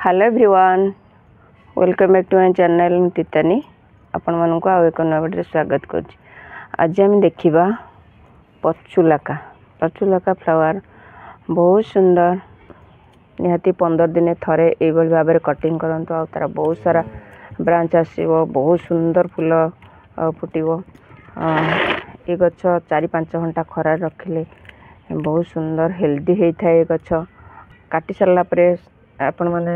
Hello everyone, welcome back to my channel तितानी। आपण मानक आउ एक नया वीडियो स्वागत कर। आज आम देखा पचुलाका फ्लावर बहुत सुंदर। निहाती 15 दिन थरे यही भाव में कटिंग करंतु आ तार बहुत सारा ब्रांच आसो, बहुत सुंदर फूल फुटो। ये गछ 4-5 घंटा खरा रखिले बहुत सुंदर हेल्दी होता है। गछ काटी सारा पर आपण मैंने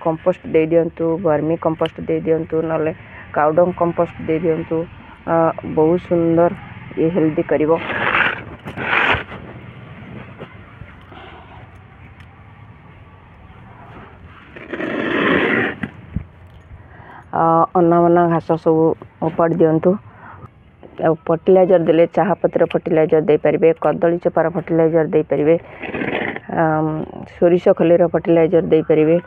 कंपोस्ट दे दिंतु, वर्मी कंपोस्ट दे दिंतु, नले काउडंग कंपोस्ट दे दिंतु। बहुत सुंदर ये हेल्दी करिवो। अना घास सब उपाड़ दिंतु। फर्टिलाइजर देले चाह पत्र फर्टिलाइजर दे पारिबे, कदली चोपार फर्टिलाइजर दे पारिबे, सोरिष खलीर फर्टिलाइजर दे पारिबे,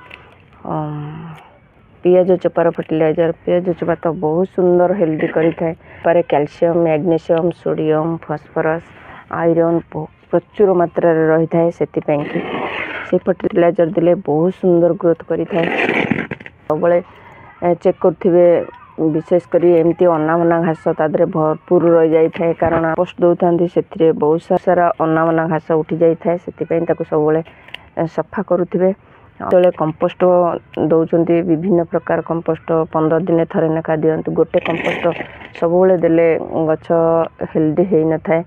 पियाज चोपार फर्टिलाइजर। पियाज चोपा तो बहुत सुंदर हेल्दी करी थाए। पारे calcium, magnesium, sodium, phosphorus, iron प्रचुर मात्रा रे रही थाए। सेति पई कि से फर्टिलाइजर दिले बहुत सुंदर ग्रोथ करी थाए। सबले चेक करथिबे, विशेषकर एमती अनामना घास तादरे भरपूर रही जाए थाए, कारण पोस्ट दौरान से बहुत सारा अनामना घास उठी जाए थाए। से सब सफा करुवे। जो कंपोस्ट दौरान विभिन्न प्रकार कंपोस्ट 15 दिन थरे नेखा दिंतु। गोटे कंपोस्ट सब देले गछ हेल्दी हो न थाए।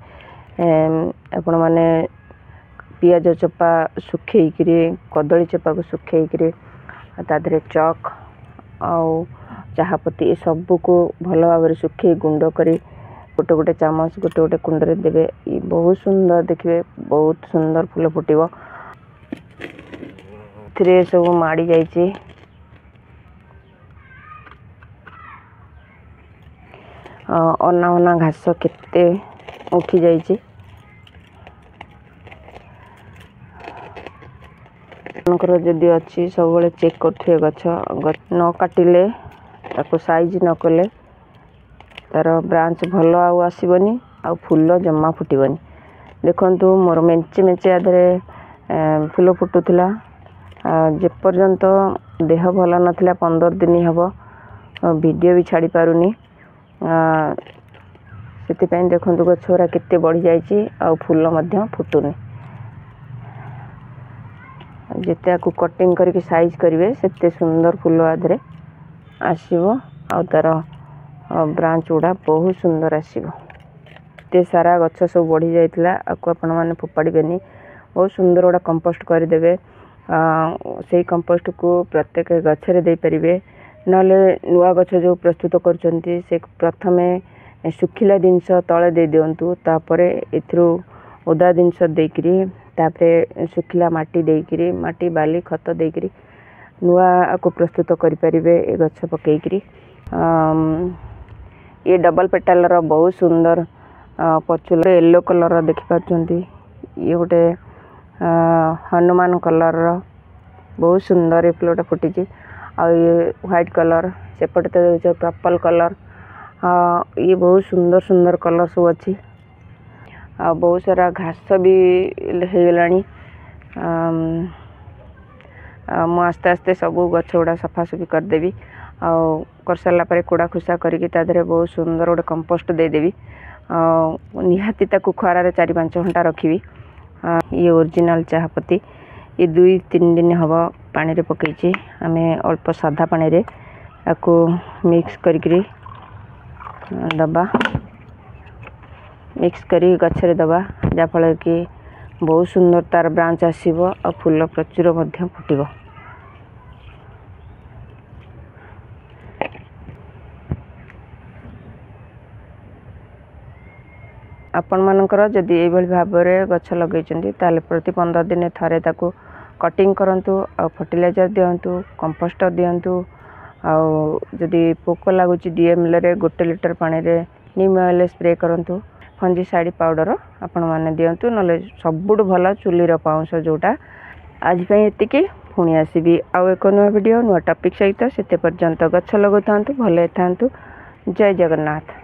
आपण माने पियाज चोपा सुखेकरी, कदली चोपा को सुखेकरी तादरे चक आउ चाहपत्ती ये सब को भल भाव में सुखे गुंड करी गोटे गोटे चामच गोटे गोटे कुंड रे देबे। ये बहुत सुंदर देखिए, बहुत सुंदर फूल फुटिबो। थ्रे सब माड़ी जाइए। अना अना घास केते उठी जाइए। जदि अच्छी सब चेक करथे गछ न काटिले ताको साइज न कले तार ब्रांच भल आसबनी आ फूल जमा फुटबनी। देखंतु मोर मेंचे मेंचे आधे फूल फुटुला। जेपर्यंत देह भल नथिला 15 दिन हबो वीडियो भी छाड़ी पारुनी। सेति पई देखंतु गछरा केते बढ़ी जाईची आ फूल मध्य फुटुनी। जेते को कटिंग करके साइज करिवे सेते सुंदर फूल आधरे आसीबो आ तार ब्रांच गुड़ा बहुत सुंदर आसीबो। ते सारा गछ सब बढ़ी जाइतला आको आपण माने फोपाड़ीबेनी। बहुत सुंदर गोटा कंपोस्ट कर देबे। से कंपोस्ट को प्रत्येक गछरे दे परिबे, नले नुआ गछ जो प्रस्तुत करचंती से प्रथमे सुखिला जिनस तळे दे दियंतु। तापरे एथरो ओदा जिनस देकरी, तापरे सुखिला माटी देकरी, माटी बाली खत देकरी नुआ को प्रस्तुत करि परिबे। ए गछ पकेकरी ये डबल पेटाल रो बहुत सुंदर पचुला येलो कलर देखि पाछंती। ये गोटे हनुमान कलर रो बहुत सुंदर ये फूलटा फुटी। आ ये व्हाइट कलर सेपटे तो पर्पल कलर। ये बहुत सुंदर सुंदर कलर सब अच्छी। आ बहुत सारा घास भी हो गलानी। मु आस्ते आस्ते सब गछ गुड़ा सफासफी करदेवी। कर सारा पर कुड़ा खुसा करके बहुत सुंदर गोटे कंपोस्ट देदेवी। निहाती ताकू खरारे 4-5 घंटा रखी। ये ओरिजिनल चाहपत्ती ये 2-3 दिन हम पानी रे पकईची। आम अल्प साधा पानी रे आपको मिक्स करी दबा, मिक्स करी गछरे दबा, जाफल कि बहुत सुंदर तार ब्रांच आसीबो आ फूल प्रचुर मध्य फुटिबो। आपण मानकर जदि ये भाव में गछ लगे ताले प्रति 15 दिन थरे ताकू कटिंग करंतु आ फर्टिलाइजर दियंतु, कंपोस्ट दियंतु। आ जदि पोक लगुच DML रे 1 लीटर पानी रे नीम ऑयल स्प्रे करंतु। फंजीसाइड पाउडर आपण माने दियंतु, नले सबुठ भल चुलीर पाउंस जोटा। आज पई एतिकी, पुणी आसीबी आउ एक नया वीडियो नुआ टॉपिक सहित। सेते पर्यंत गछ लगो थांतु, भले थांतु। जय जगन्नाथ।